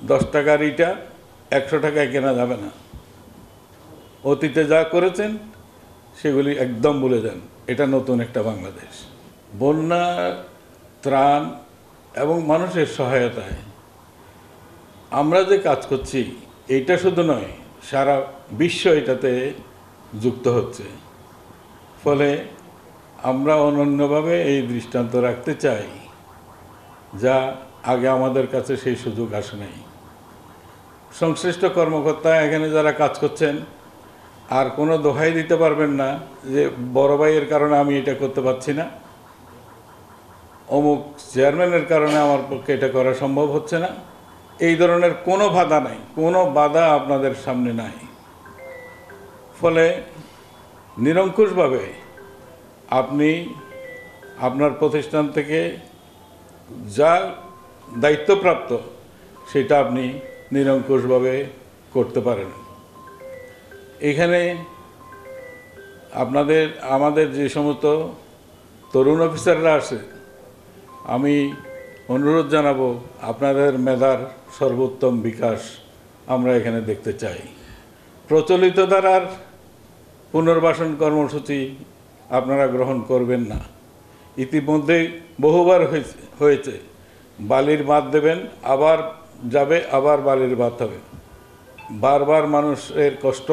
10 টাকার ইটা 100 টাকায় কেনা যাবে না। অতীতে যা করেছেন সেগুলি একদম ভুলে যান। এটা নতুন একটা বাংলাদেশ। বন্যা, ত্রাণ এবং মানুষের সহায়তায় আমরা যে কাজ করছি এইটা শুধু নয়, সারা বিশ্ব এটাতে যুক্ত হচ্ছে। ফলে আমরা অনন্যভাবে এই দৃষ্টান্ত রাখতে চাই, যা আগে আমাদের কাছে সেই সুযোগ আসে নাই। সংশ্লিষ্ট কর্মকর্তা এখানে যারা কাজ করছেন আর কোনো দোহাই দিতে পারবেন না যে বড় ভাইয়ের কারণে আমি এটা করতে পারছি না, অমুক চেয়ারম্যানের কারণে আমার পক্ষে এটা করা সম্ভব হচ্ছে না। এই ধরনের কোনো বাধা নাই, কোনো বাধা আপনাদের সামনে নাই। ফলে নিরঙ্কুশভাবে আপনি আপনার প্রতিষ্ঠান থেকে যা দায়িত্বপ্রাপ্ত সেটা আপনি নিরঙ্কুশভাবে করতে পারেন। এখানে আমাদের যে সমস্ত তরুণ অফিসাররা আছে, আমি অনুরোধ জানাবো আপনাদের মেধার সর্বোত্তম বিকাশ আমরা এখানে দেখতে চাই। প্রচলিত ধারার পুনর্বাসন কর্মসূচি আপনারা গ্রহণ করবেন না। ইতিমধ্যে বহুবার হয়েছে, বালির বাঁধ দেবেন, আবার যাবে, আবার বালির বাঁধ হবে। বারবার মানুষের কষ্ট,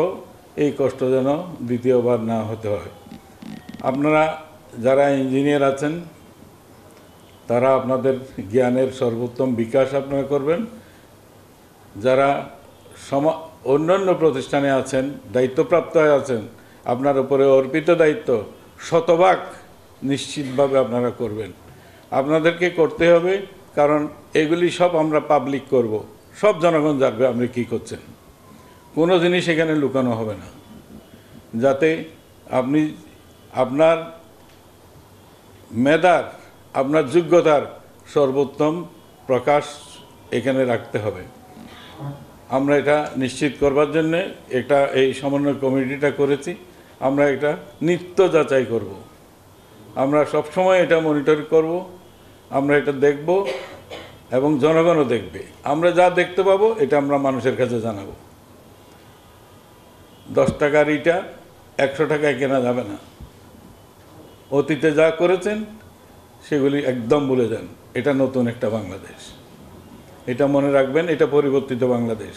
এই কষ্ট যেন দ্বিতীয়বার না হতে হয়। আপনারা যারা ইঞ্জিনিয়ার আছেন তারা আপনাদের জ্ঞানের সর্বোত্তম বিকাশ আপনারা করবেন। যারা অন্যান্য প্রতিষ্ঠানে আছেন, দায়িত্বপ্রাপ্ত আছেন, আপনার উপরে অর্পিত দায়িত্ব শতভাগ নিশ্চিতভাবে আপনারা করবেন। আপনাদেরকে করতে হবে, কারণ এগুলি সব আমরা পাবলিক করব, সব জনগণ জানবে আপনি কী করছেন। কোনো জিনিস এখানে লুকানো হবে না, যাতে আপনি আপনার মেধার, আপনার যোগ্যতার সর্বোত্তম প্রকাশ এখানে রাখতে হবে। আমরা এটা নিশ্চিত করবার জন্যে এই সমন্বয় কমিটিটা করেছি। আমরা এটা নিত্য যাচাই করব, আমরা সবসময় এটা মনিটর করব, আমরা এটা দেখব এবং জনগণও দেখবে। আমরা যা দেখতে পাবো এটা আমরা মানুষের কাছে জানাবো। 10 টাকার ইটা 100 টাকায় কেনা যাবে না। অতীতে যা করেছেন সেগুলি একদম ভুলে যান। এটা নতুন একটা বাংলাদেশ। এটা মনে রাখবেন, এটা পরিবর্তিত বাংলাদেশ।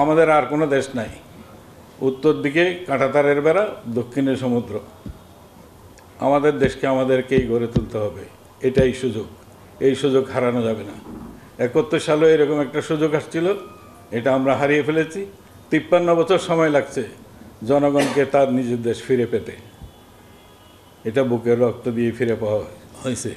আমাদের আর কোনো দেশ নাই। উত্তর দিকে কাঁটাতারের বেড়া, দক্ষিণে সমুদ্র। আমাদের দেশকে আমাদেরকেই গড়ে তুলতে হবে। এটাই সুযোগ, এই সুযোগ হারানো যাবে না। 71 সালে এরকম একটা সুযোগ আসছিল, এটা আমরা হারিয়ে ফেলেছি। 53 বছর সময় লাগছে জনগণকে তার নিজের দেশ ফিরে পেতে। এটা বুকের রক্ত দিয়ে ফিরে পাওয়া হয়েছে।